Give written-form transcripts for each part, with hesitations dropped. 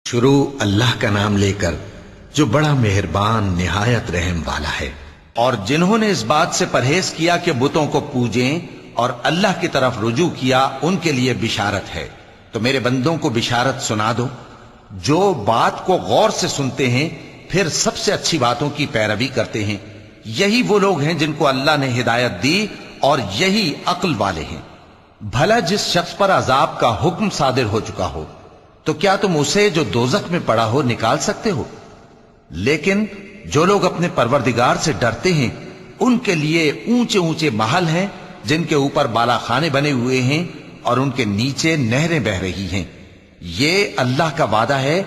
شروع اللہ کا نام لے کر جو بڑا مہربان نہایت رحم والا ہے۔ اور جنہوں نے اس بات سے پرہیز کیا کہ بتوں کو پوجیں اور اللہ کی طرف رجوع کیا، ان کے لیے بشارت ہے۔ تو میرے بندوں کو بشارت سنا دو جو بات کو غور سے سنتے ہیں پھر سب سے اچھی باتوں کی پیروی کرتے ہیں، یہی وہ لوگ ہیں جن کو اللہ نے ہدایت دی اور یہی عقل والے ہیں۔ بھلا جس شخص پر عذاب کا حکم صادر ہو چکا ہو تو کیا تم اسے جو دوزخ میں پڑا ہو نکال سکتے ہو؟ لیکن جو لوگ اپنے پروردگار سے ڈرتے ہیں ان کے لیے اونچے اونچے محل ہیں جن کے اوپر بالا خانے بنے ہوئے ہیں اور ان کے نیچے نہریں بہ رہی ہیں۔ یہ اللہ کا وعدہ ہے،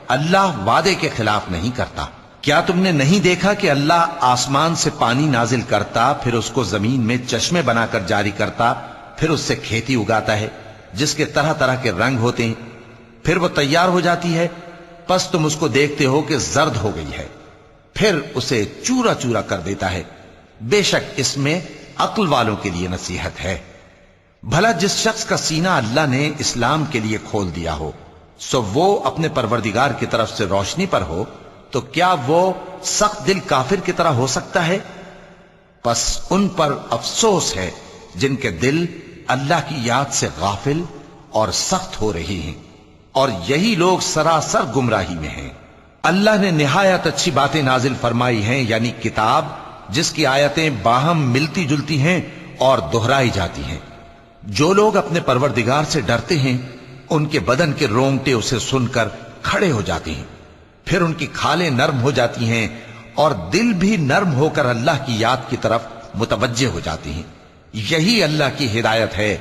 اللہ وعدے کے خلاف نہیں کرتا۔ کیا تم نے نہیں دیکھا کہ اللہ آسمان سے پانی نازل کرتا، پھر اس کو زمین میں چشمے بنا کر جاری کرتا، پھر اس سے کھیتی اگاتا ہے جس کے طرح طرح کے رنگ ہوتے ہیں، پھر وہ تیار ہو جاتی ہے، پس تم اس کو دیکھتے ہو کہ زرد ہو گئی ہے، پھر اسے چورا چورا کر دیتا ہے۔ بے شک اس میں عقل والوں کے لیے نصیحت ہے۔ بھلا جس شخص کا سینہ اللہ نے اسلام کے لیے کھول دیا ہو سو وہ اپنے پروردگار کی طرف سے روشنی پر ہو، تو کیا وہ سخت دل کافر کی طرح ہو سکتا ہے؟ پس ان پر افسوس ہے جن کے دل اللہ کی یاد سے غافل اور سخت ہو رہی ہیں، اور یہی لوگ سراسر گمراہی میں ہیں۔ اللہ نے نہایت اچھی باتیں نازل فرمائی ہیں، یعنی کتاب جس کی آیتیں باہم ملتی جلتی ہیں اور دہرائی جاتی ہیں۔ جو لوگ اپنے پروردگار سے ڈرتے ہیں ان کے بدن کے رونگٹے اسے سن کر کھڑے ہو جاتے ہیں، پھر ان کی کھالیں نرم ہو جاتی ہیں اور دل بھی نرم ہو کر اللہ کی یاد کی طرف متوجہ ہو جاتی ہیں۔ یہی اللہ کی ہدایت ہے،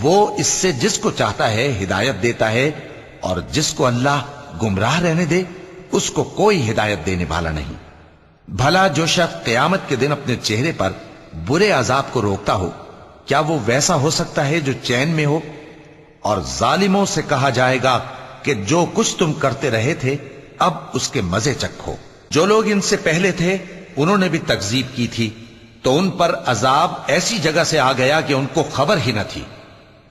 وہ اس سے جس کو چاہتا ہے ہدایت دیتا ہے، اور جس کو اللہ گمراہ رہنے دے اس کو کوئی ہدایت دینے والا نہیں۔ بھلا جو شخص قیامت کے دن اپنے چہرے پر برے عذاب کو روکتا ہو، کیا وہ ویسا ہو سکتا ہے جو چین میں ہو؟ اور ظالموں سے کہا جائے گا کہ جو کچھ تم کرتے رہے تھے اب اس کے مزے چکھو۔ جو لوگ ان سے پہلے تھے انہوں نے بھی تکذیب کی تھی، تو ان پر عذاب ایسی جگہ سے آ گیا کہ ان کو خبر ہی نہ تھی۔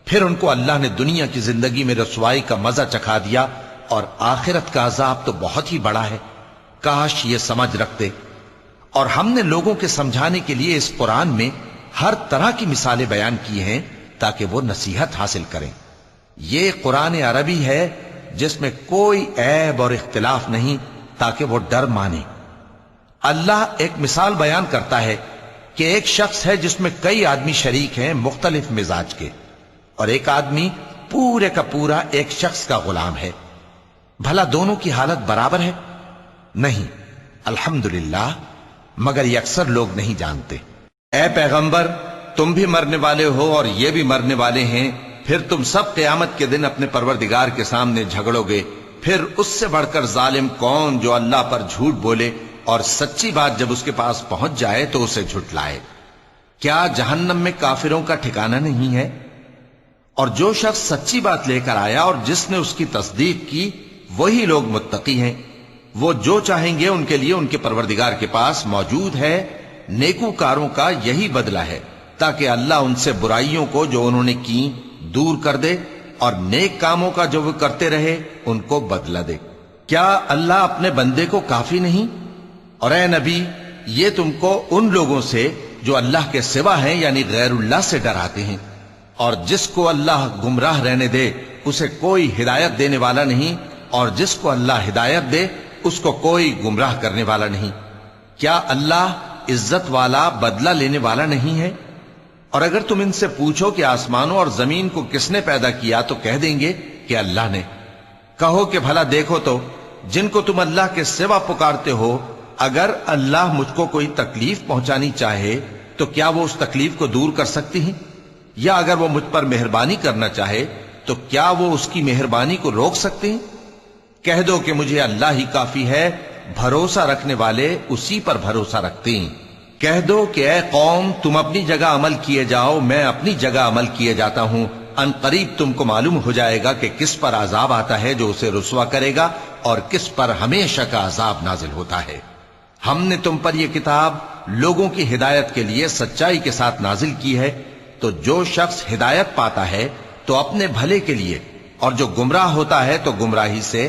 پھر ان کو اللہ نے دنیا کی زندگی میں رسوائی کا مزہ چکھا دیا، اور آخرت کا عذاب تو بہت ہی بڑا ہے۔ کاش یہ سمجھ رکھتے۔ اور ہم نے لوگوں کے سمجھانے کے لیے اس قرآن میں ہر طرح کی مثالیں بیان کی ہیں تاکہ وہ نصیحت حاصل کریں۔ یہ قرآن عربی ہے جس میں کوئی عیب اور اختلاف نہیں تاکہ وہ ڈر مانے۔ اللہ ایک مثال بیان کرتا ہے کہ ایک شخص ہے جس میں کئی آدمی شریک ہیں مختلف مزاج کے، اور ایک آدمی پورے کا پورا ایک شخص کا غلام ہے۔ بھلا دونوں کی حالت برابر ہے؟ نہیں، الحمدللہ، مگر یہ اکثر لوگ نہیں جانتے۔ اے پیغمبر، تم بھی مرنے والے ہو اور یہ بھی مرنے والے ہیں، پھر تم سب قیامت کے دن اپنے پروردگار کے سامنے جھگڑو گے۔ پھر اس سے بڑھ کر ظالم کون جو اللہ پر جھوٹ بولے اور سچی بات جب اس کے پاس پہنچ جائے تو اسے جھٹلائے۔ کیا جہنم میں کافروں کا ٹھکانہ نہیں ہے؟ اور جو شخص سچی بات لے کر آیا اور جس نے اس کی تصدیق کی وہی لوگ متقی ہیں۔ وہ جو چاہیں گے ان کے لیے ان کے پروردگار کے پاس موجود ہے۔ نیکوکاروں کا یہی بدلہ ہے، تاکہ اللہ ان سے برائیوں کو جو انہوں نے کی دور کر دے، اور نیک کاموں کا جو وہ کرتے رہے ان کو بدلہ دے۔ کیا اللہ اپنے بندے کو کافی نہیں؟ اور اے نبی، یہ تم کو ان لوگوں سے جو اللہ کے سوا ہیں یعنی غیر اللہ سے ڈراتے ہیں، اور جس کو اللہ گمراہ رہنے دے اسے کوئی ہدایت دینے والا نہیں، اور جس کو اللہ ہدایت دے اس کو کوئی گمراہ کرنے والا نہیں۔ کیا اللہ عزت والا بدلہ لینے والا نہیں ہے؟ اور اگر تم ان سے پوچھو کہ آسمانوں اور زمین کو کس نے پیدا کیا تو کہہ دیں گے کہ اللہ نے۔ کہو کہ بھلا دیکھو تو جن کو تم اللہ کے سوا پکارتے ہو، اگر اللہ مجھ کو کوئی تکلیف پہنچانی چاہے تو کیا وہ اس تکلیف کو دور کر سکتی ہیں؟ یا اگر وہ مجھ پر مہربانی کرنا چاہے تو کیا وہ اس کی مہربانی کو روک سکتے ہیں؟ کہہ دو کہ مجھے اللہ ہی کافی ہے، بھروسہ رکھنے والے اسی پر بھروسہ رکھتے ہیں۔ کہہ دو کہ اے قوم، تم اپنی جگہ عمل کیے جاؤ، میں اپنی جگہ عمل کیے جاتا ہوں۔ ان قریب تم کو معلوم ہو جائے گا کہ کس پر عذاب آتا ہے جو اسے رسوا کرے گا، اور کس پر ہمیشہ کا عذاب نازل ہوتا ہے۔ ہم نے تم پر یہ کتاب لوگوں کی ہدایت کے لیے سچائی کے ساتھ نازل کی ہے، تو جو شخص ہدایت پاتا ہے تو اپنے بھلے کے لیے، اور جو گمراہ ہوتا ہے تو گمراہی سے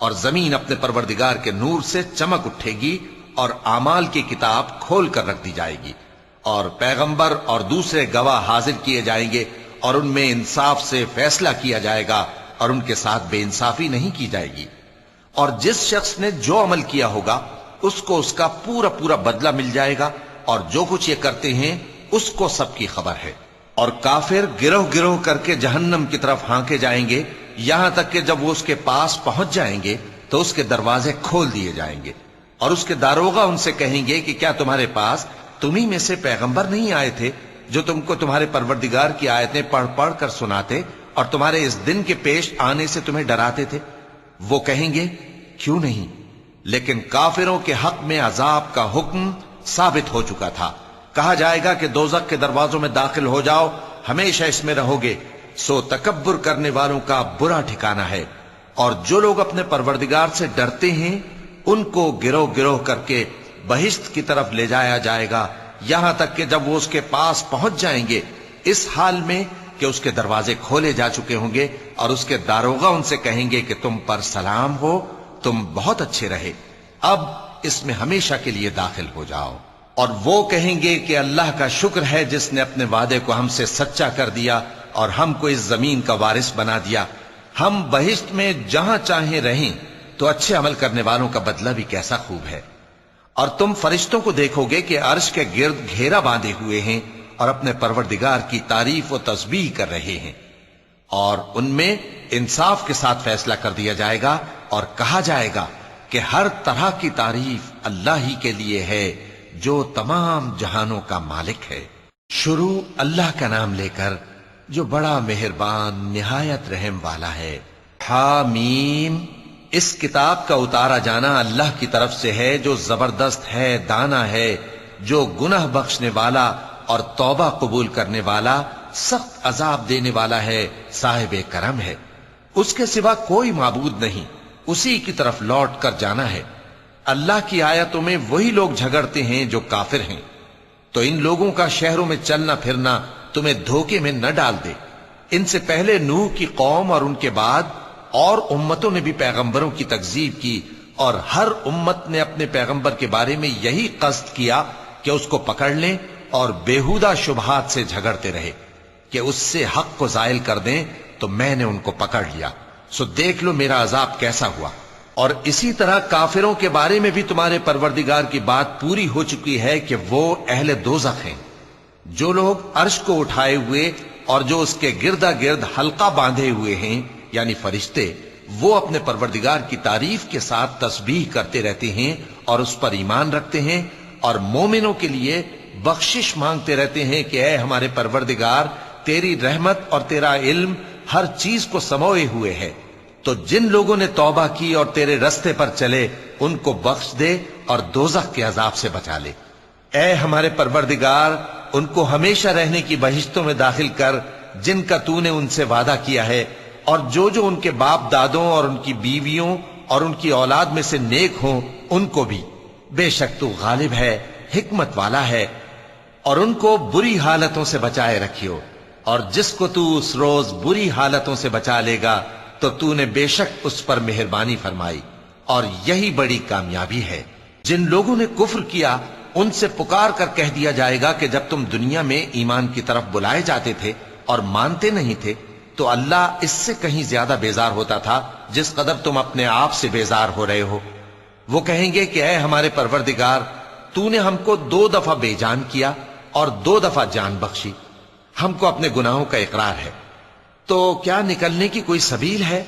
اور زمین اپنے پروردگار کے نور سے چمک اٹھے گی اور اعمال کی کتاب کھول کر رکھ دی جائے گی، اور پیغمبر اور دوسرے گواہ حاضر کیے جائیں گے، اور ان میں انصاف سے فیصلہ کیا جائے گا اور ان کے ساتھ بے انصافی نہیں کی جائے گی، اور جس شخص نے جو عمل کیا ہوگا اس کو اس کا پورا پورا بدلہ مل جائے گا، اور جو کچھ یہ کرتے ہیں اس کو سب کی خبر ہے۔ اور کافر گروہ گروہ کر کے جہنم کی طرف ہانکے جائیں گے، یہاں تک کہ جب وہ اس کے پاس پہنچ جائیں گے تو اس کے دروازے کھول دیے جائیں گے، اور اس کے داروغہ ان سے کہیں گے کہ کیا تمہارے پاس تمہیں میں سے پیغمبر نہیں آئے تھے جو تم کو تمہارے پروردگار کی آیتیں پڑھ پڑھ کر سناتے اور تمہارے اس دن کے پیش آنے سے تمہیں ڈراتے تھے؟ وہ کہیں گے کیوں نہیں، لیکن کافروں کے حق میں عذاب کا حکم ثابت ہو چکا تھا۔ کہا جائے گا کہ دوزخ کے دروازوں میں داخل ہو جاؤ، ہمیشہ اس میں رہو گے، سو تکبر کرنے والوں کا برا ٹھکانہ ہے۔ اور جو لوگ اپنے پروردگار سے ڈرتے ہیں ان کو گروہ گروہ کر کے بہشت کی طرف لے جایا جائے گا، یہاں تک کہ جب وہ اس کے پاس پہنچ جائیں گے اس حال میں کہ اس کے دروازے کھولے جا چکے ہوں گے، اور اس کے داروغہ ان سے کہیں گے کہ تم پر سلام ہو، تم بہت اچھے رہے، اب اس میں ہمیشہ کے لیے داخل ہو جاؤ۔ اور وہ کہیں گے کہ اللہ کا شکر ہے جس نے اپنے وعدے کو ہم سے سچا کر دیا اور ہم کو اس زمین کا وارث بنا دیا، ہم بہشت میں جہاں چاہیں رہیں، تو اچھے عمل کرنے والوں کا بدلہ بھی کیسا خوب ہے۔ اور تم فرشتوں کو دیکھو گے کہ عرش کے گرد گھیرا باندھے ہوئے ہیں اور اپنے پروردگار کی تعریف و تسبیح کر رہے ہیں، اور ان میں انصاف کے ساتھ فیصلہ کر دیا جائے گا، اور کہا جائے گا کہ ہر طرح کی تعریف اللہ ہی کے لیے ہے جو تمام جہانوں کا مالک ہے۔ شروع اللہ کا نام لے کر جو بڑا مہربان نہایت رحم والا ہے۔ حامیم، اس کتاب کا اتارا جانا اللہ کی طرف سے ہے جو زبردست ہے، دانا ہے، جو گناہ بخشنے والا اور توبہ قبول کرنے والا، سخت عذاب دینے والا ہے، صاحب کرم ہے۔ اس کے سوا کوئی معبود نہیں، اسی کی طرف لوٹ کر جانا ہے۔ اللہ کی آیتوں میں وہی لوگ جھگڑتے ہیں جو کافر ہیں، تو ان لوگوں کا شہروں میں چلنا پھرنا تمہیں دھوکے میں نہ ڈال دے۔ ان سے پہلے نوح کی قوم اور ان کے بعد اور امتوں نے بھی پیغمبروں کی تکذیب کی، اور ہر امت نے اپنے پیغمبر کے بارے میں یہی قصد کیا کہ اس کو پکڑ لیں اور بیہودہ شبہات سے جھگڑتے رہے کہ اس سے حق کو زائل کر دیں، تو میں نے ان کو پکڑ لیا، سو دیکھ لو میرا عذاب کیسا ہوا۔ اور اسی طرح کافروں کے بارے میں بھی تمہارے پروردگار کی بات پوری ہو چکی ہے کہ وہ اہل دوزخ ہیں۔ جو لوگ عرش کو اٹھائے ہوئے اور جو اس کے گردا گرد حلقہ باندھے ہوئے ہیں یعنی فرشتے، وہ اپنے پروردگار کی تعریف کے ساتھ تسبیح کرتے رہتے ہیں اور اس پر ایمان رکھتے ہیں، اور مومنوں کے لیے بخشش مانگتے رہتے ہیں کہ اے ہمارے پروردگار، تیری رحمت اور تیرا علم ہر چیز کو سموئے ہوئے ہے، تو جن لوگوں نے توبہ کی اور تیرے رستے پر چلے ان کو بخش دے اور دوزخ کے عذاب سے بچا لے۔ اے ہمارے پروردگار، ان کو ہمیشہ رہنے کی بہشتوں میں داخل کر جن کا تو نے ان سے وعدہ کیا ہے، اور جو جو ان کے باپ دادوں اور ان کی بیویوں اور ان کی اولاد میں سے نیک ہوں ان کو بھی، بے شک تو غالب ہے، حکمت والا ہے۔ اور ان کو بری حالتوں سے بچائے رکھیو، اور جس کو تو اس روز بری حالتوں سے بچا لے گا تو تو نے بے شک اس پر مہربانی فرمائی، اور یہی بڑی کامیابی ہے۔ جن لوگوں نے کفر کیا ان سے پکار کر کہہ دیا جائے گا کہ جب تم دنیا میں ایمان کی طرف بلائے جاتے تھے اور مانتے نہیں تھے تو اللہ اس سے کہیں زیادہ بیزار ہوتا تھا جس قدر تم اپنے آپ سے بیزار ہو رہے ہو۔ وہ کہیں گے کہ اے ہمارے پروردگار، تو نے ہم کو 2 دفعہ بے جان کیا اور 2 دفعہ جان بخشی، ہم کو اپنے گناہوں کا اقرار ہے، تو کیا نکلنے کی کوئی سبیل ہے؟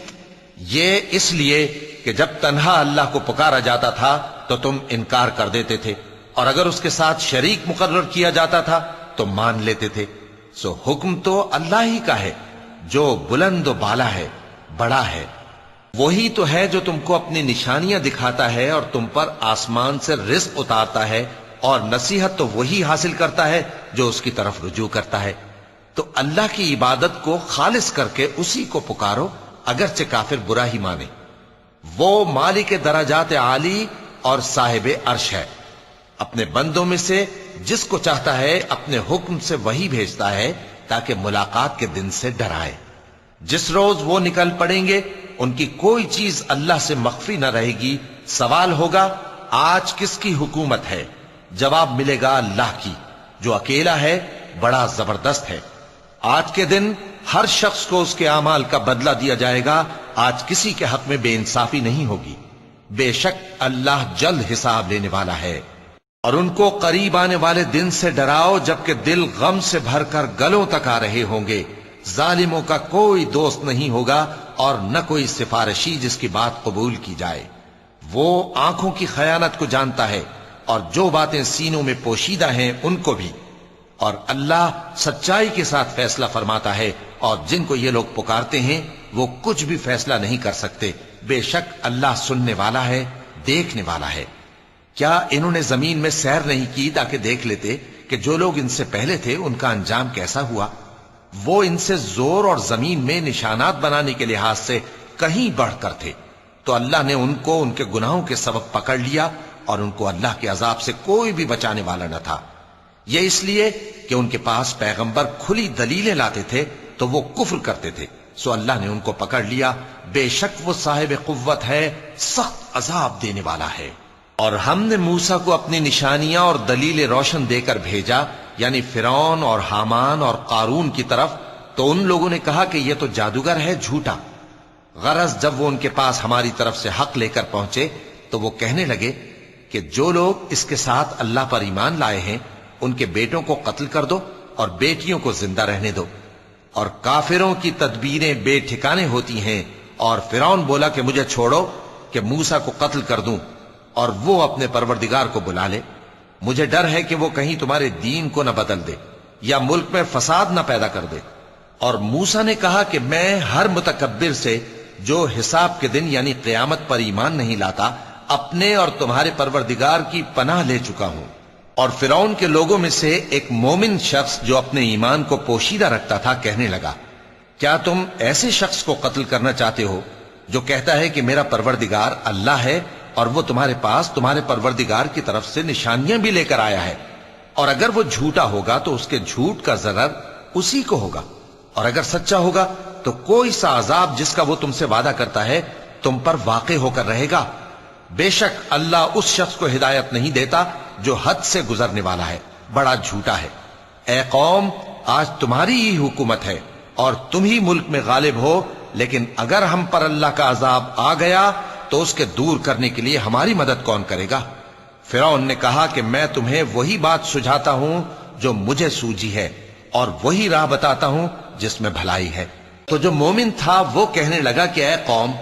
یہ اس لیے کہ جب تنہا اللہ کو پکارا جاتا تھا تو تم انکار کر دیتے تھے، اور اگر اس کے ساتھ شریک مقرر کیا جاتا تھا تو مان لیتے تھے۔ سو حکم تو اللہ ہی کا ہے جو بلند و بالا ہے، بڑا ہے۔ وہی تو ہے جو تم کو اپنی نشانیاں دکھاتا ہے اور تم پر آسمان سے رزق اتارتا ہے، اور نصیحت تو وہی حاصل کرتا ہے جو اس کی طرف رجوع کرتا ہے۔ تو اللہ کی عبادت کو خالص کر کے اسی کو پکارو اگرچہ کافر برا ہی مانے۔ وہ مالک درجات عالی اور صاحب عرش ہے، اپنے بندوں میں سے جس کو چاہتا ہے اپنے حکم سے وہی بھیجتا ہے تاکہ ملاقات کے دن سے ڈرائے۔ جس روز وہ نکل پڑیں گے ان کی کوئی چیز اللہ سے مخفی نہ رہے گی۔ سوال ہوگا آج کس کی حکومت ہے؟ جواب ملے گا اللہ کی، جو اکیلا ہے، بڑا زبردست ہے۔ آج کے دن ہر شخص کو اس کے اعمال کا بدلہ دیا جائے گا۔ آج کسی کے حق میں بے انصافی نہیں ہوگی۔ بے شک اللہ جلد حساب لینے والا ہے۔ اور ان کو قریب آنے والے دن سے ڈراؤ جبکہ دل غم سے بھر کر گلوں تک آ رہے ہوں گے۔ ظالموں کا کوئی دوست نہیں ہوگا اور نہ کوئی سفارشی جس کی بات قبول کی جائے۔ وہ آنکھوں کی خیانت کو جانتا ہے اور جو باتیں سینوں میں پوشیدہ ہیں ان کو بھی۔ اور اللہ سچائی کے ساتھ فیصلہ فرماتا ہے، اور جن کو یہ لوگ پکارتے ہیں وہ کچھ بھی فیصلہ نہیں کر سکتے۔ بے شک اللہ سننے والا ہے، دیکھنے والا ہے۔ کیا انہوں نے زمین میں سیر نہیں کی تاکہ دیکھ لیتے کہ جو لوگ ان سے پہلے تھے ان کا انجام کیسا ہوا؟ وہ ان سے زور اور زمین میں نشانات بنانے کے لحاظ سے کہیں بڑھ کر تھے، تو اللہ نے ان کو ان کے گناہوں کے سبب پکڑ لیا، اور ان کو اللہ کے عذاب سے کوئی بھی بچانے والا نہ تھا۔ یہ اس لیے کہ ان کے پاس پیغمبر کھلی دلیلیں لاتے تھے تو وہ کفر کرتے تھے، سو اللہ نے ان کو پکڑ لیا۔ بے شک وہ صاحب قوت ہے، سخت عذاب دینے والا ہے۔ اور ہم نے موسیٰ کو اپنی نشانیاں اور دلیل روشن دے کر بھیجا، یعنی فرعون اور حامان اور قارون کی طرف، تو ان لوگوں نے کہا کہ یہ تو جادوگر ہے، جھوٹا۔ غرض جب وہ ان کے پاس ہماری طرف سے حق لے کر پہنچے تو وہ کہنے لگے کہ جو لوگ اس کے ساتھ اللہ پر ایمان لائے ہیں ان کے بیٹوں کو قتل کر دو اور بیٹیوں کو زندہ رہنے دو۔ اور کافروں کی تدبیریں بے ٹھکانے ہوتی ہیں۔ اور فرعون بولا کہ مجھے چھوڑو کہ موسیٰ کو قتل کر دوں اور وہ اپنے پروردگار کو بلا لے۔ مجھے ڈر ہے کہ وہ کہیں تمہارے دین کو نہ بدل دے یا ملک میں فساد نہ پیدا کر دے۔ اور موسیٰ نے کہا کہ میں ہر متکبر سے جو حساب کے دن یعنی قیامت پر ایمان نہیں لاتا اپنے اور تمہارے پروردگار کی پناہ لے چکا ہوں۔ اور فرعون کے لوگوں میں سے ایک مومن شخص جو اپنے ایمان کو پوشیدہ رکھتا تھا کہنے لگا، کیا تم ایسے شخص کو قتل کرنا چاہتے ہو جو کہتا ہے کہ میرا پروردگار اللہ ہے اور وہ تمہارے پاس تمہارے پروردگار کی طرف سے نشانیاں بھی لے کر آیا ہے؟ اور اگر وہ جھوٹا ہوگا تو اس کے جھوٹ کا ضرر اسی کو ہوگا، اور اگر سچا ہوگا تو کوئی سا عذاب جس کا وہ تم سے وعدہ کرتا ہے تم پر واقع ہو کر رہے گا۔ بے شک اللہ اس شخص کو ہدایت نہیں دیتا جو حد سے گزرنے والا ہے، بڑا جھوٹا ہے۔ اے قوم، آج تمہاری ہی حکومت ہے اور تم ہی ملک میں غالب ہو، لیکن اگر ہم پر اللہ کا عذاب آ گیا تو اس کے دور کرنے کے لیے ہماری مدد کون کرے گا؟ فرعون نے کہا کہ میں تمہیں وہی بات سجھاتا ہوں جو مجھے سوجھی ہے، اور وہی راہ بتاتا ہوں جس میں بھلائی ہے۔ تو جو مومن تھا وہ کہنے لگا کہ اے قوم،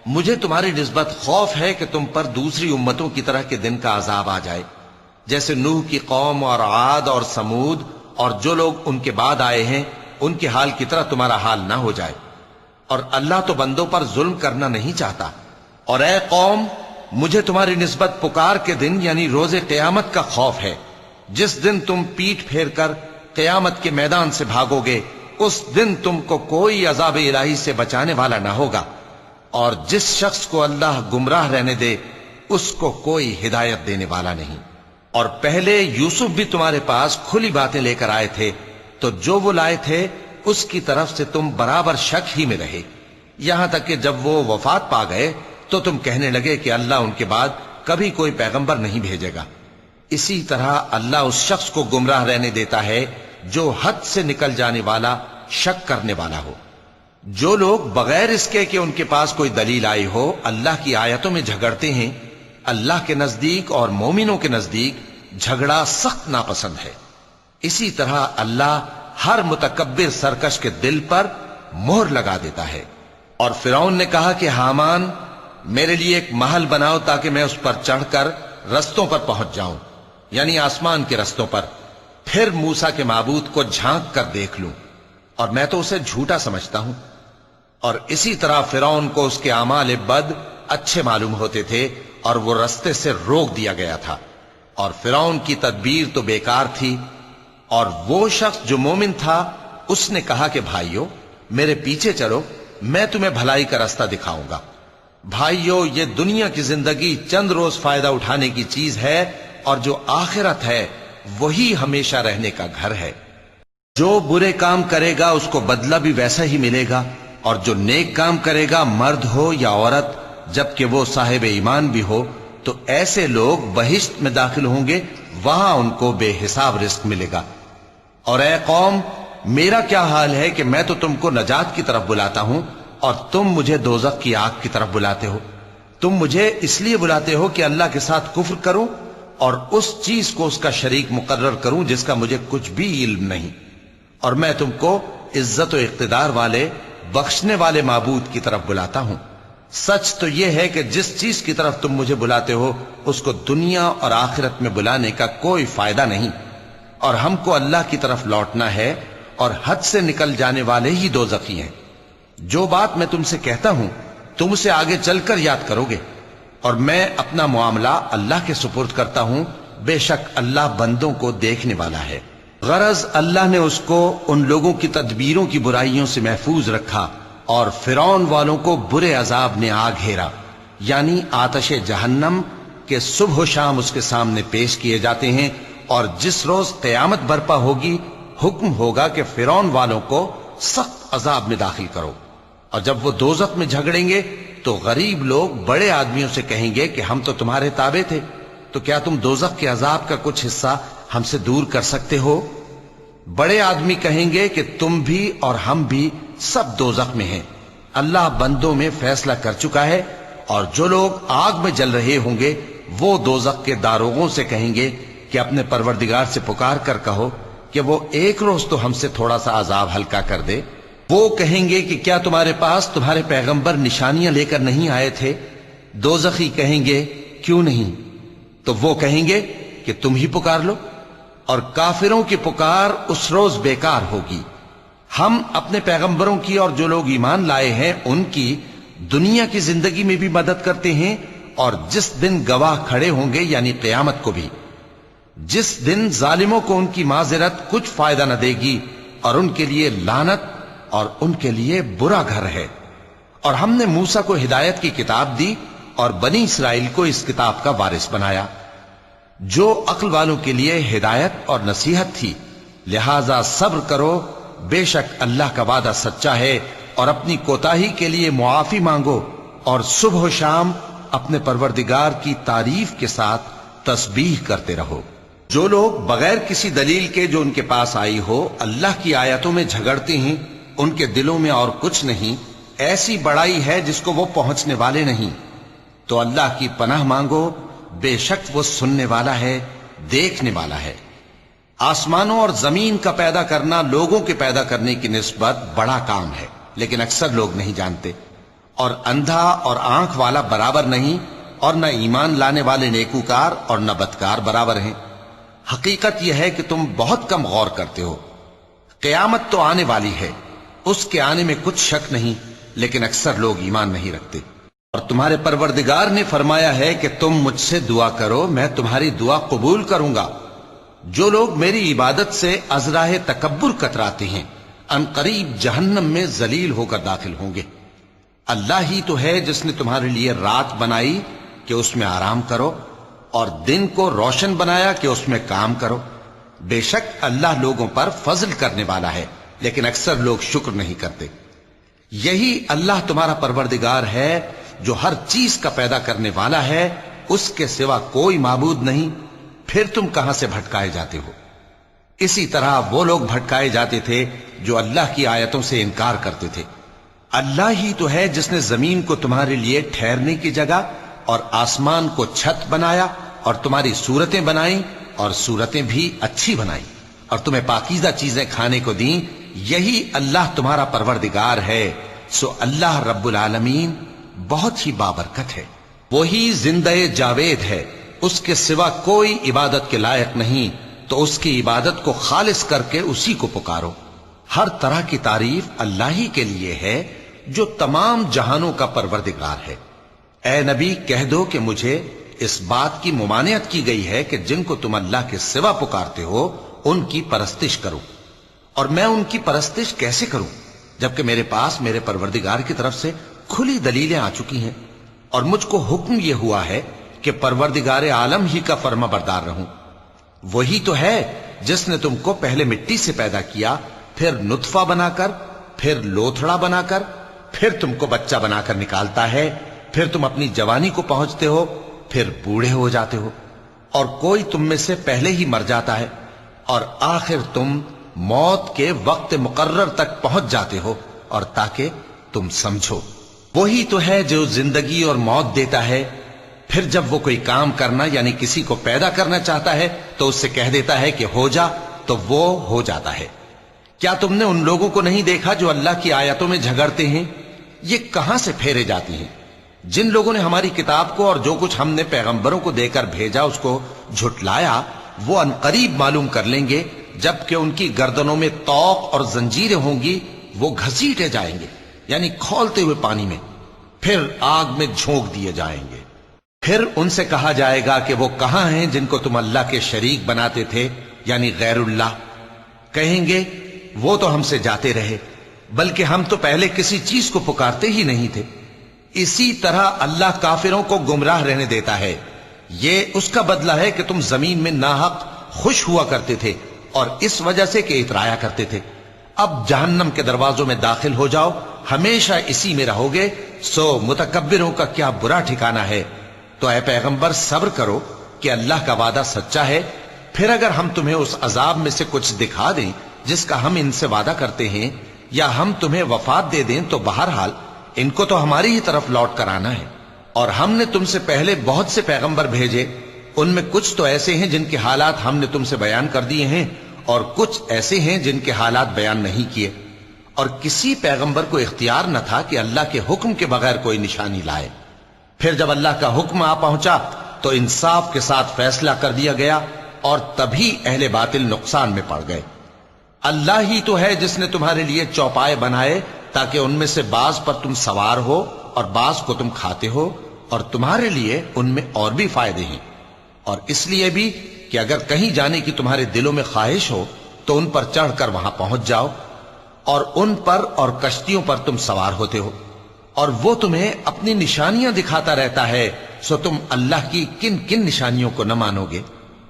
مجھے تمہاری نسبت خوف ہے کہ تم پر دوسری امتوں کی طرح کے دن کا عذاب آ جائے، جیسے نوح کی قوم اور عاد اور سمود اور جو لوگ ان کے بعد آئے ہیں ان کے حال کی طرح تمہارا حال نہ ہو جائے۔ اور اللہ تو بندوں پر ظلم کرنا نہیں چاہتا۔ اور اے قوم، مجھے تمہاری نسبت پکار کے دن یعنی روز قیامت کا خوف ہے، جس دن تم پیٹ پھیر کر قیامت کے میدان سے بھاگو گے، اس دن تم کو کوئی عذاب الہی سے بچانے والا نہ ہوگا، اور جس شخص کو اللہ گمراہ رہنے دے اس کو کوئی ہدایت دینے والا نہیں۔ اور پہلے یوسف بھی تمہارے پاس کھلی باتیں لے کر آئے تھے، تو جو وہ لائے تھے اس کی طرف سے تم برابر شک ہی میں رہے، یہاں تک کہ جب وہ وفات پا گئے تو تم کہنے لگے کہ اللہ ان کے بعد کبھی کوئی پیغمبر نہیں بھیجے گا۔ اسی طرح اللہ اس شخص کو گمراہ رہنے دیتا ہے جو حد سے نکل جانے والا، شک کرنے والا ہو۔ جو لوگ بغیر اس کے کہ ان کے پاس کوئی دلیل آئی ہو اللہ کی آیتوں میں جھگڑتے ہیں، اللہ کے نزدیک اور مومنوں کے نزدیک جھگڑا سخت ناپسند ہے۔ اسی طرح اللہ ہر متکبر سرکش کے دل پر مہر لگا دیتا ہے۔ اور فرعون نے کہا کہ حامان، میرے لیے ایک محل بناؤ تاکہ میں اس پر چڑھ کر رستوں پر پہنچ جاؤں، یعنی آسمان کے رستوں پر، پھر موسیٰ کے معبود کو جھانک کر دیکھ لوں، اور میں تو اسے جھوٹا سمجھتا ہوں۔ اور اسی طرح فرعون کو اس کے اعمال بد اچھے معلوم ہوتے تھے اور وہ رستے سے روک دیا گیا تھا، اور فرعون کی تدبیر تو بیکار تھی۔ اور وہ شخص جو مومن تھا اس نے کہا کہ بھائیو، میرے پیچھے چلو، میں تمہیں بھلائی کا راستہ دکھاؤں گا۔ بھائیو، یہ دنیا کی زندگی چند روز فائدہ اٹھانے کی چیز ہے، اور جو آخرت ہے وہی ہمیشہ رہنے کا گھر ہے۔ جو برے کام کرے گا اس کو بدلہ بھی ویسا ہی ملے گا، اور جو نیک کام کرے گا مرد ہو یا عورت جبکہ وہ صاحب ایمان بھی ہو تو ایسے لوگ بہشت میں داخل ہوں گے، وہاں ان کو بے حساب رزق ملے گا۔ اور اے قوم، میرا کیا حال ہے کہ میں تو تم کو نجات کی طرف بلاتا ہوں اور تم مجھے دوزخ کی آگ کی طرف بلاتے ہو۔ تم مجھے اس لیے بلاتے ہو کہ اللہ کے ساتھ کفر کروں اور اس چیز کو اس کا شریک مقرر کروں جس کا مجھے کچھ بھی علم نہیں، اور میں تم کو عزت و اقتدار والے بخشنے والے معبود کی طرف بلاتا ہوں۔ سچ تو یہ ہے کہ جس چیز کی طرف تم مجھے بلاتے ہو اس کو دنیا اور آخرت میں بلانے کا کوئی فائدہ نہیں، اور ہم کو اللہ کی طرف لوٹنا ہے، اور حد سے نکل جانے والے ہی دوزخی ہیں۔ جو بات میں تم سے کہتا ہوں تم اسے آگے چل کر یاد کرو گے، اور میں اپنا معاملہ اللہ کے سپرد کرتا ہوں، بے شک اللہ بندوں کو دیکھنے والا ہے۔ غرض اللہ نے اس کو ان لوگوں کی تدبیروں کی برائیوں سے محفوظ رکھا، اور فرعون والوں کو برے عذاب نے آ گھیرا، یعنی آتش جہنم کے صبح و شام اس کے سامنے پیش کیے جاتے ہیں، اور جس روز قیامت برپا ہوگی حکم ہوگا کہ فرعون والوں کو سخت عذاب میں داخل کرو۔ اور جب وہ دوزخ میں جھگڑیں گے تو غریب لوگ بڑے آدمیوں سے کہیں گے کہ ہم تو تمہارے تابع تھے، تو کیا تم دوزخ کے عذاب کا کچھ حصہ ہم سے دور کر سکتے ہو؟ بڑے آدمی کہیں گے کہ تم بھی اور ہم بھی سب دوزخ میں ہیں، اللہ بندوں میں فیصلہ کر چکا ہے۔ اور جو لوگ آگ میں جل رہے ہوں گے وہ دوزخ کے داروغوں سے کہیں گے کہ اپنے پروردگار سے پکار کر کہو کہ وہ ایک روز تو ہم سے تھوڑا سا عذاب ہلکا کر دے۔ وہ کہیں گے کہ کیا تمہارے پاس تمہارے پیغمبر نشانیاں لے کر نہیں آئے تھے؟ دوزخی کہیں گے کیوں نہیں؟ تو وہ کہیں گے کہ تم ہی پکار لو، اور کافروں کی پکار اس روز بیکار ہوگی۔ ہم اپنے پیغمبروں کی اور جو لوگ ایمان لائے ہیں ان کی دنیا کی زندگی میں بھی مدد کرتے ہیں، اور جس دن گواہ کھڑے ہوں گے یعنی قیامت کو بھی، جس دن ظالموں کو ان کی معذرت کچھ فائدہ نہ دے گی، اور ان کے لیے لعنت اور ان کے لیے برا گھر ہے۔ اور ہم نے موسیٰ کو ہدایت کی کتاب دی اور بنی اسرائیل کو اس کتاب کا وارث بنایا، جو عقل والوں کے لیے ہدایت اور نصیحت تھی۔ لہذا صبر کرو، بے شک اللہ کا وعدہ سچا ہے، اور اپنی کوتاہی کے لیے معافی مانگو، اور صبح و شام اپنے پروردگار کی تعریف کے ساتھ تسبیح کرتے رہو۔ جو لوگ بغیر کسی دلیل کے جو ان کے پاس آئی ہو اللہ کی آیتوں میں جھگڑتے ہیں، ان کے دلوں میں اور کچھ نہیں، ایسی بڑائی ہے جس کو وہ پہنچنے والے نہیں۔ تو اللہ کی پناہ مانگو، بے شک وہ سننے والا ہے، دیکھنے والا ہے۔ آسمانوں اور زمین کا پیدا کرنا لوگوں کے پیدا کرنے کی نسبت بڑا کام ہے، لیکن اکثر لوگ نہیں جانتے۔ اور اندھا اور آنکھ والا برابر نہیں، اور نہ ایمان لانے والے نیکوکار اور نہ بدکار برابر ہیں۔ حقیقت یہ ہے کہ تم بہت کم غور کرتے ہو۔ قیامت تو آنے والی ہے، اس کے آنے میں کچھ شک نہیں، لیکن اکثر لوگ ایمان نہیں رکھتے۔ اور تمہارے پروردگار نے فرمایا ہے کہ تم مجھ سے دعا کرو، میں تمہاری دعا قبول کروں گا۔ جو لوگ میری عبادت سے ازراہ تکبر کتراتے ہیں ان قریب جہنم میں ذلیل ہو کر داخل ہوں گے۔ اللہ ہی تو ہے جس نے تمہارے لیے رات بنائی کہ اس میں آرام کرو، اور دن کو روشن بنایا کہ اس میں کام کرو۔ بے شک اللہ لوگوں پر فضل کرنے والا ہے، لیکن اکثر لوگ شکر نہیں کرتے۔ یہی اللہ تمہارا پروردگار ہے جو ہر چیز کا پیدا کرنے والا ہے، اس کے سوا کوئی معبود نہیں، پھر تم کہاں سے بھٹکائے جاتے ہو؟ اسی طرح وہ لوگ بھٹکائے جاتے تھے جو اللہ کی آیتوں سے انکار کرتے تھے۔ اللہ ہی تو ہے جس نے زمین کو تمہارے لیے ٹھہرنے کی جگہ اور آسمان کو چھت بنایا، اور تمہاری صورتیں بنائیں اور صورتیں بھی اچھی بنائیں، اور تمہیں پاکیزہ چیزیں کھانے کو دیں۔ یہی اللہ تمہارا پروردگار ہے، سو اللہ رب العالمین بہت ہی بابرکت ہے۔ وہی زندہ جاوید ہے، اس کے سوا کوئی عبادت کے لائق نہیں، تو اس کی عبادت کو خالص کر کے اسی کو پکارو۔ ہر طرح کی تعریف اللہ ہی کے لیے ہے جو تمام جہانوں کا پروردگار ہے۔ اے نبی کہہ دو کہ مجھے اس بات کی ممانعت کی گئی ہے کہ جن کو تم اللہ کے سوا پکارتے ہو ان کی پرستش کرو، اور میں ان کی پرستش کیسے کروں جبکہ میرے پاس میرے پروردگار کی طرف سے کھلی دلیلیں آ چکی ہیں، اور مجھ کو حکم یہ ہوا ہے کہ پروردگار عالم ہی کا فرما بردار رہوں۔ وہی تو ہے جس نے تم کو پہلے مٹی سے پیدا کیا، پھر نطفہ بنا کر، پھر لوتھڑا بنا کر، پھر تم کو بچہ بنا کر نکالتا ہے، پھر تم اپنی جوانی کو پہنچتے ہو، پھر بوڑھے ہو جاتے ہو، اور کوئی تم میں سے پہلے ہی مر جاتا ہے، اور آخر تم موت کے وقت مقرر تک پہنچ جاتے ہو، اور تاکہ تم سمجھو وہی تو ہے جو زندگی اور موت دیتا ہے۔ پھر جب وہ کوئی کام کرنا یعنی کسی کو پیدا کرنا چاہتا ہے تو اس سے کہہ دیتا ہے کہ ہو جا، تو وہ ہو جاتا ہے۔ کیا تم نے ان لوگوں کو نہیں دیکھا جو اللہ کی آیتوں میں جھگڑتے ہیں؟ یہ کہاں سے پھیرے جاتی ہیں؟ جن لوگوں نے ہماری کتاب کو اور جو کچھ ہم نے پیغمبروں کو دے کر بھیجا اس کو جھٹلایا، وہ عنقریب معلوم کر لیں گے جبکہ ان کی گردنوں میں طوق اور زنجیریں ہوں گی، وہ گھسیٹے جائیں گے یعنی کھولتے ہوئے پانی میں، پھر آگ میں جھونک دیے جائیں گے۔ پھر ان سے کہا جائے گا کہ وہ کہاں ہیں جن کو تم اللہ کے شریک بناتے تھے یعنی غیر اللہ؟ کہیں گے وہ تو ہم سے جاتے رہے، بلکہ ہم تو پہلے کسی چیز کو پکارتے ہی نہیں تھے۔ اسی طرح اللہ کافروں کو گمراہ رہنے دیتا ہے، یہ اس کا بدلہ ہے کہ تم زمین میں ناحق خوش ہوا کرتے تھے اور اس وجہ سے کہ اترایا کرتے تھے۔ اب جہنم کے دروازوں میں داخل ہو جاؤ، ہمیشہ اسی میں رہو گے، سو متکبروں کا کیا برا ٹھکانہ ہے۔ تو اے پیغمبر صبر کرو کہ اللہ کا وعدہ سچا ہے، پھر اگر ہم تمہیں اس عذاب میں سے کچھ دکھا دیں جس کا ہم ان سے وعدہ کرتے ہیں، یا ہم تمہیں وفات دے دیں، تو بہرحال ان کو تو ہماری ہی طرف لوٹ کر آنا ہے۔ اور ہم نے تم سے پہلے بہت سے پیغمبر بھیجے، ان میں کچھ تو ایسے ہیں جن کے حالات ہم نے تم سے بیان کر دیے ہیں، اور کچھ ایسے ہیں جن کے حالات بیان نہیں کیے، اور کسی پیغمبر کو اختیار نہ تھا کہ اللہ کے حکم کے بغیر کوئی نشانی لائے۔ پھر جب اللہ کا حکم آ پہنچا تو انصاف کے ساتھ فیصلہ کر دیا گیا، اور تبھی اہل باطل نقصان میں پڑ گئے۔ اللہ ہی تو ہے جس نے تمہارے لیے چوپائے بنائے تاکہ ان میں سے بعض پر تم سوار ہو اور بعض کو تم کھاتے ہو، اور تمہارے لیے ان میں اور بھی فائدے ہیں، اور اس لیے بھی کہ اگر کہیں جانے کی تمہارے دلوں میں خواہش ہو تو ان پر چڑھ کر وہاں پہنچ جاؤ، اور ان پر اور کشتیوں پر تم سوار ہوتے ہو، اور وہ تمہیں اپنی نشانیاں دکھاتا رہتا ہے، سو تم اللہ کی کن کن نشانیوں کو نہ مانو گے؟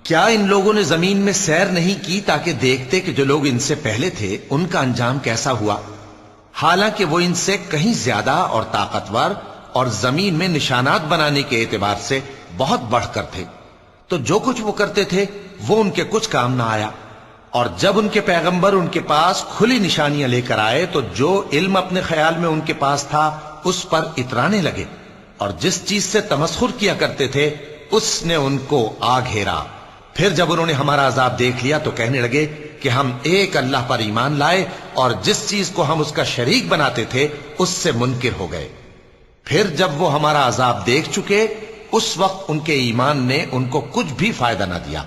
کیا ان لوگوں نے زمین میں سیر نہیں کی تاکہ دیکھتے کہ جو لوگ ان سے پہلے تھے ان کا انجام کیسا ہوا؟ حالانکہ وہ ان سے کہیں زیادہ اور طاقتور اور زمین میں نشانات بنانے کے اعتبار سے بہت بڑھ کر تھے، تو جو کچھ وہ کرتے تھے وہ ان کے کچھ کام نہ آیا۔ اور جب ان کے پیغمبر ان کے پاس کھلی نشانیاں لے کر آئے تو جو علم اپنے خیال میں ان کے پاس تھا اس پر اترانے لگے، اور جس چیز سے تمسخر کیا کرتے تھے اس نے ان کو آ گھیرا۔ پھر جب انہوں نے ہمارا عذاب دیکھ لیا تو کہنے لگے کہ ہم ایک اللہ پر ایمان لائے، اور جس چیز کو ہم اس کا شریک بناتے تھے اس سے منکر ہو گئے۔ پھر جب وہ ہمارا عذاب دیکھ چکے اس وقت ان کے ایمان نے ان کو کچھ بھی فائدہ نہ دیا۔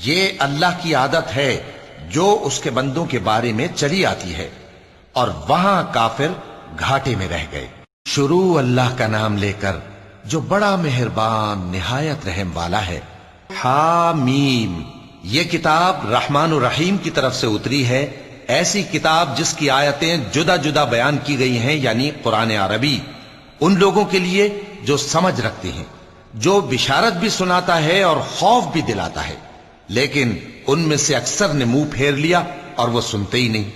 یہ اللہ کی عادت ہے جو اس کے بندوں کے بارے میں چلی آتی ہے، اور وہاں کافر گھاٹے میں رہ گئے۔ شروع اللہ کا نام لے کر جو بڑا مہربان نہایت رحم والا ہے۔ حامیم، یہ کتاب رحمان الرحیم کی طرف سے اتری ہے، ایسی کتاب جس کی آیتیں جدا جدا بیان کی گئی ہیں، یعنی قرآن عربی، ان لوگوں کے لیے جو سمجھ رکھتے ہیں، جو بشارت بھی سناتا ہے اور خوف بھی دلاتا ہے، لیکن ان میں سے اکثر نے منہ پھیر لیا اور وہ سنتے ہی نہیں،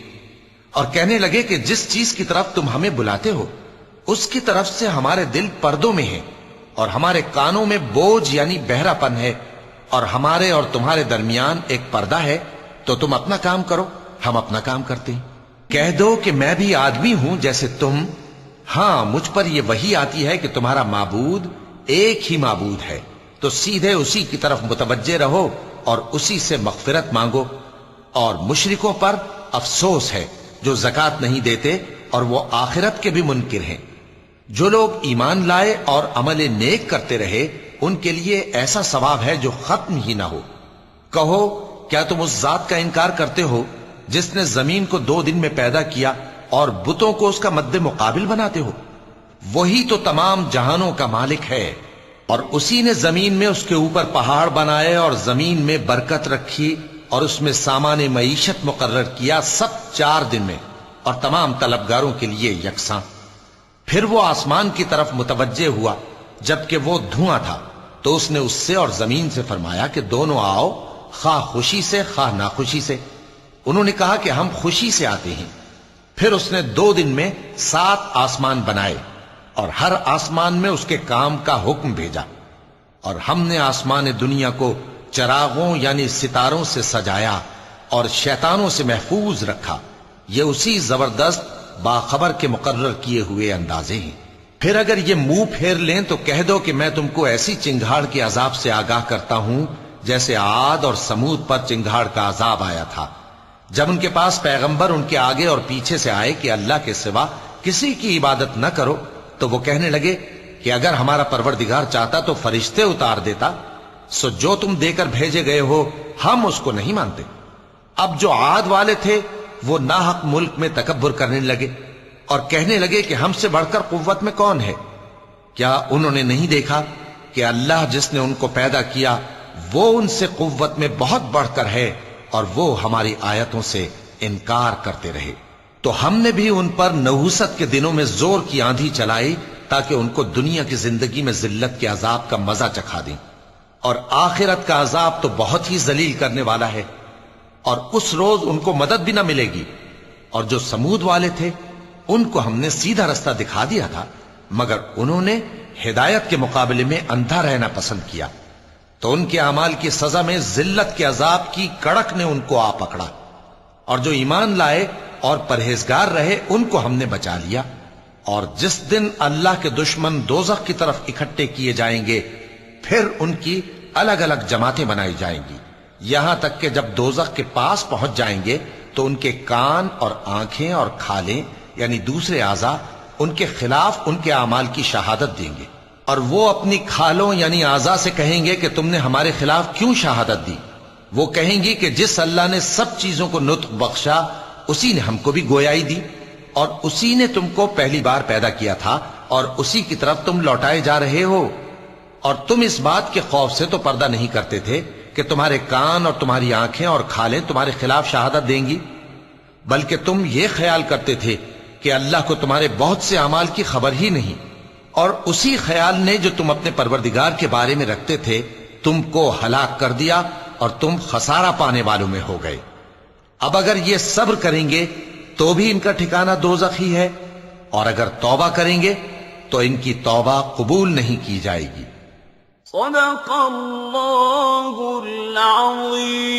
اور کہنے لگے کہ جس چیز کی طرف تم ہمیں بلاتے ہو اس کی طرف سے ہمارے دل پردوں میں ہیں، اور ہمارے کانوں میں بوجھ یعنی بہرا پن ہے، اور ہمارے اور تمہارے درمیان ایک پردہ ہے، تو تم اپنا کام کرو، ہم اپنا کام کرتے ہیں۔ کہہ دو کہ میں بھی آدمی ہوں جیسے تم، ہاں مجھ پر یہ وحی آتی ہے کہ تمہارا معبود ایک ہی معبود ہے، تو سیدھے اسی کی طرف متوجہ رہو اور اسی سے مغفرت مانگو۔ اور مشرکوں پر افسوس ہے جو زکوٰۃ نہیں دیتے اور وہ آخرت کے بھی منکر ہیں۔ جو لوگ ایمان لائے اور عمل نیک کرتے رہے ان کے لیے ایسا ثواب ہے جو ختم ہی نہ ہو۔ کہو کیا تم اس ذات کا انکار کرتے ہو جس نے زمین کو 2 دن میں پیدا کیا اور بتوں کو اس کا مد مقابل بناتے ہو؟ وہی تو تمام جہانوں کا مالک ہے، اور اسی نے زمین میں اس کے اوپر پہاڑ بنائے اور زمین میں برکت رکھی اور اس میں سامان معیشت مقرر کیا، سب 4 دن میں، اور تمام طلبگاروں کے لیے یکساں۔ پھر وہ آسمان کی طرف متوجہ ہوا جبکہ وہ دھواں تھا، تو اس نے اس سے اور زمین سے فرمایا کہ دونوں آؤ، خواہ خوشی سے خواہ ناخوشی سے۔ انہوں نے کہا کہ ہم خوشی سے آتے ہیں۔ پھر اس نے 2 دن میں 7 آسمان بنائے اور ہر آسمان میں اس کے کام کا حکم بھیجا، اور ہم نے آسمان دنیا کو چراغوں یعنی ستاروں سے سجایا اور شیطانوں سے محفوظ رکھا۔ یہ اسی زبردست باخبر کے مقرر کیے ہوئے اندازے ہیں۔ پھر اگر یہ منہ پھیر لیں تو کہہ دو کہ میں تم کو ایسی چنگھاڑ کے عذاب سے آگاہ کرتا ہوں جیسے عاد اور سمود پر چنگھاڑ کا عذاب آیا تھا، جب ان کے پاس پیغمبر ان کے آگے اور پیچھے سے آئے کہ اللہ کے سوا کسی کی عبادت نہ کرو، تو وہ کہنے لگے کہ اگر ہمارا پروردگار چاہتا تو فرشتے اتار دیتا، سو جو تم دے کر بھیجے گئے ہو ہم اس کو نہیں مانتے۔ اب جو عاد والے تھے وہ ناحق ملک میں تکبر کرنے لگے اور کہنے لگے کہ ہم سے بڑھ کر قوت میں کون ہے؟ کیا انہوں نے نہیں دیکھا کہ اللہ جس نے ان کو پیدا کیا وہ ان سے قوت میں بہت بڑھ کر ہے، اور وہ ہماری آیتوں سے انکار کرتے رہے۔ تو ہم نے بھی ان پر نحوست کے دنوں میں زور کی آندھی چلائی تاکہ ان کو دنیا کی زندگی میں ذلت کے عذاب کا مزہ چکھا دیں، اور آخرت کا عذاب تو بہت ہی ذلیل کرنے والا ہے، اور اس روز ان کو مدد بھی نہ ملے گی۔ اور جو سمود والے تھے ان کو ہم نے سیدھا رستہ دکھا دیا تھا، مگر انہوں نے ہدایت کے مقابلے میں اندھا رہنا پسند کیا، تو ان کے اعمال کی سزا میں ذلت کے عذاب کی کڑک نے ان کو آ پکڑا۔ اور جو ایمان لائے اور پرہیزگار رہے ان کو ہم نے بچا لیا۔ اور جس دن اللہ کے دشمن دوزخ کی طرف اکٹھے کیے جائیں گے پھر ان کی الگ الگ جماعتیں بنائی جائیں گی، یہاں تک کہ جب دوزخ کے پاس پہنچ جائیں گے تو ان کے کان اور آنکھیں اور کھالیں یعنی دوسرے اعضاء ان کے خلاف ان کے اعمال کی شہادت دیں گے، اور وہ اپنی کھالوں یعنی اعضاء سے کہیں گے کہ تم نے ہمارے خلاف کیوں شہادت دی؟ وہ کہیں گی کہ جس اللہ نے سب چیزوں کو نطق بخشا اسی نے ہم کو بھی گویائی دی، اور اسی نے تم کو پہلی بار پیدا کیا تھا اور اسی کی طرف تم لوٹائے جا رہے ہو۔ اور تم اس بات کے خوف سے تو پردہ نہیں کرتے تھے کہ تمہارے کان اور تمہاری آنکھیں اور کھالیں تمہارے خلاف شہادت دیں گی، بلکہ تم یہ خیال کرتے تھے کہ اللہ کو تمہارے بہت سے اعمال کی خبر ہی نہیں، اور اسی خیال نے جو تم اپنے پروردگار کے بارے میں رکھتے تھے تم کو ہلاک کر دیا اور تم خسارہ پانے والوں میں ہو گئے۔ اب اگر یہ صبر کریں گے تو بھی ان کا ٹھکانہ دوزخ ہی ہے، اور اگر توبہ کریں گے تو ان کی توبہ قبول نہیں کی جائے گی۔ صدق اللہ العظیم۔